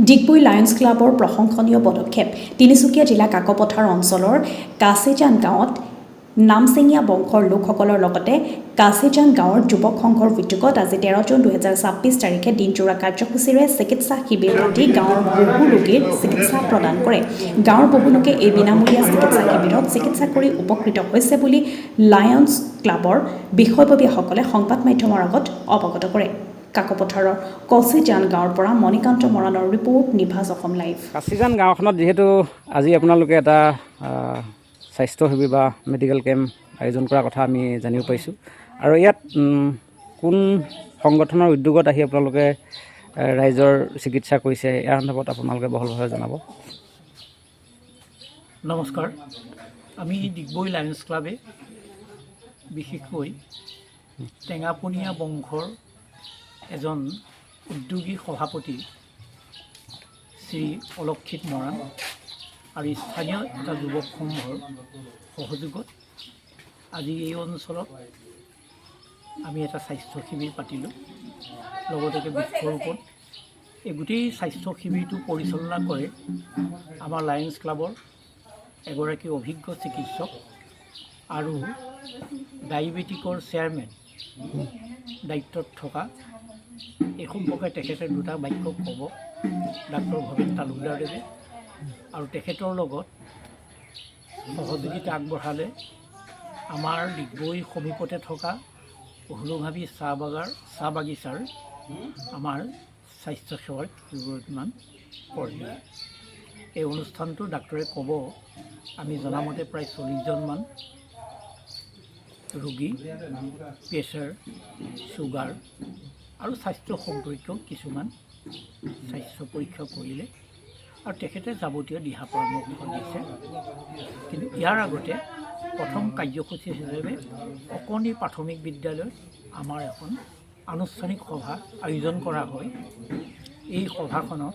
Digboi Lions ক্লাবৰ প্ৰশংসনীয় পদক্ষেপ। তিনিচুকীয়া জিলা কাকপথাৰ অঞ্চলৰ কাছেজান গাঁৱত নামচেঙীয়া বংশৰ লোকসকলৰ লগতে কাছেজান গাঁৱৰ যুৱক সংঘৰ উদ্যোগত আজি 13 জুন 2026 তাৰিখে দিনজোৰা কাৰ্যসূচীৰে চিকিৎসা শিবিৰ পাতি গাঁৱৰ বহু ৰোগীৰ চিকিৎসা প্ৰদান কৰে। গাঁৱৰ বহু লোকে এই বিনামূলীয়া চিকিৎসা শিবিৰত চিকিৎসা কৰি উপকৃত হৈছে বুলি লায়ন্স ক্লাবৰ বিষয়ববীয়াসকলে সংবাদ মাধ্যমৰ আগত অৱগত কৰে। কাকপথাৰৰ কাছেজান গাঁৱৰ পৰা মণিকান্ত মৰাণৰ ৰিপৰ্ট, নিভাজ অসম লাইভ। কাছেজান গাঁওখনত যিহেতু আজি আপোনালোকে এটা স্বাস্থ্য শিবিৰ বা মেডিকেল কেম্প আয়োজন কৰাৰ কথা আমি জানিব পাৰিছোঁ, আৰু ইয়াত কোন সংগঠনৰ উদ্যোগত আহি আপোনালোকে ৰাইজৰ চিকিৎসা কৰিছে, ইয়াৰ সন্দৰ্ভত আপোনালোকে বহলভাৱে জনাব। নমস্কাৰ, আমি ডিগবৈ লায়ন্স ক্লাবে বিশেষকৈ টেঙাপনীয়া বংশৰ এজন উদ্যোগী সভাপতি শ্ৰী অলক্ষিত মৰাণ আৰু স্থানীয় এটা যুৱক সংঘৰ সহযোগত আজি এই অঞ্চলত আমি এটা স্বাস্থ্য শিবিৰ পাতিলোঁ। লগতে বৃক্ষৰোপণ। এই গোটেই স্বাস্থ্য শিবিৰটো পৰিচালনা কৰে আমাৰ লায়ন্স ক্লাবৰ এগৰাকী অভিজ্ঞ চিকিৎসক আৰু ডায়েবেটিকৰ চেয়াৰমেন দায়িত্বত থকা, এই সম্পৰ্কে তেখেতে দুটা বাক্য ক'ব, ডাক্তৰ ভৱেন তালুকদাৰদেৱে, আৰু তেখেতৰ লগত সহযোগিতা আগবঢ়ালে আমাৰ ডিগবৈ সমীপতে থকা হুলুঙাবী চাহ বাগিচাৰ আমাৰ স্বাস্থ্যসেৱাৰ কেইগৰাকীমান কৰ্মী। এই অনুষ্ঠানটো ডাক্তৰে ক'ব, আমি জনামতে প্ৰায় 40জনমান ৰোগী প্ৰেছাৰ, চুগাৰ আৰু স্বাস্থ্য সম্পৰ্কীয় কিছুমান স্বাস্থ্য পৰীক্ষা কৰিলে আৰু তেখেতে যাৱতীয় দিহা পৰামৰ্শ দিছে। কিন্তু ইয়াৰ আগতে প্ৰথম কাৰ্যসূচী হিচাপে অকণি প্ৰাথমিক বিদ্যালয়ত আমাৰ এখন আনুষ্ঠানিক সভা আয়োজন কৰা হয়। এই সভাখনত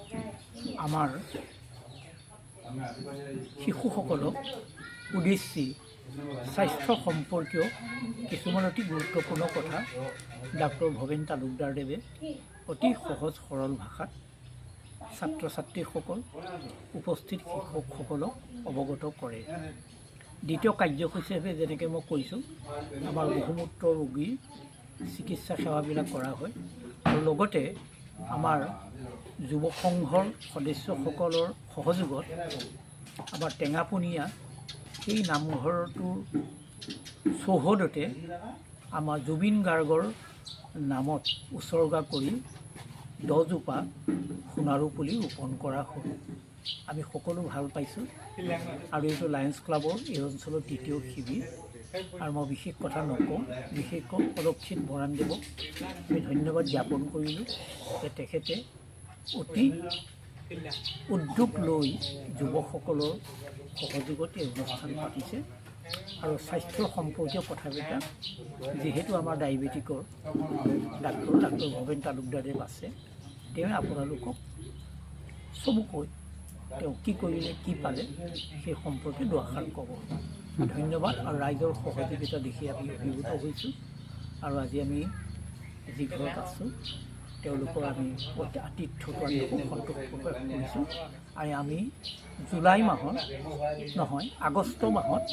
আমাৰ শিশুসকলক উদ্দেশ্যি স্বাস্থ্য সম্পৰ্কীয় কিছুমান অতি গুৰুত্বপূৰ্ণ কথা ডাক্তৰ ভৱেন তালুকদাৰদেৱে অতি সহজ সৰল ভাষাত ছাত্ৰ ছাত্ৰীসকল, উপস্থিত শিক্ষকসকলক অৱগত কৰে। দ্বিতীয় কাৰ্যসূচী হিচাপে যেনেকৈ মই কৈছোঁ, আমাৰ বহুমূত্ৰ ৰোগীৰ চিকিৎসা সেৱাবিলাক কৰা হয়, আৰু লগতে আমাৰ যুৱ সংঘৰ সদস্যসকলৰ সহযোগত আমাৰ টেঙাপনীয়া সেই নামঘৰটোৰ চৌহদতে আমাৰ জুবিন গাৰ্গৰ নামত উচৰ্গা কৰি 10 জোপা সোণাৰু পুলি ৰোপণ কৰা হ'ল। আমি সকলো ভাল পাইছোঁ, আৰু এইটো লায়ন্স ক্লাবৰ এই অঞ্চলৰ দ্বিতীয় শিবিৰ। আৰু মই বিশেষ কথা নকওঁ, বিশেষকৈ অলক্ষিত মৰাণদেৱক আমি ধন্যবাদ জ্ঞাপন কৰিলোঁ যে তেখেতে অতি উদ্যোগ লৈ যুৱকসকলৰ সহযোগত এই অনুষ্ঠান পাতিছে। আৰু স্বাস্থ্য সম্পৰ্কীয় কথাবিলাক যিহেতু আমাৰ ডায়েবেটিকৰ ডাক্তৰ ভৱেন তালুকদাৰদেৱ আছে, তেওঁ আপোনালোকক চমুকৈ তেওঁ কি কৰিলে, কি পালে, সেই সম্পৰ্কে দুআষাৰ ক'ব। ধন্যবাদ। আৰু ৰাইজৰ সহযোগিতা দেখি আমি অভিভূত হৈছোঁ, আৰু আজি আমি যি ঘৰত আছোঁ তেওঁলোকৰ আমি আতিথ্যটো আমি সন্তোষ প্ৰকাশ কৰিছোঁ। আৰু আমি জুলাই মাহত নহয়, আগষ্ট মাহত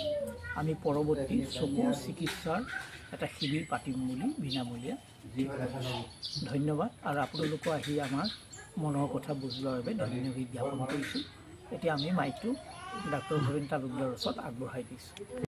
আমি পৰৱৰ্তী চকু চিকিৎসাৰ এটা শিবিৰ পাতিম বুলি বিনামূলীয়া ধন্যবাদ। আৰু আপোনালোকে আহি আমাৰ মনৰ কথা বুজোৱাৰ বাবে ধন্যবাদ জ্ঞাপন কৰিছোঁ। এতিয়া আমি মাইকটো ডাক্তৰ ভৱেন তালুকদাৰৰ ওচৰত আগবঢ়াই দিছোঁ।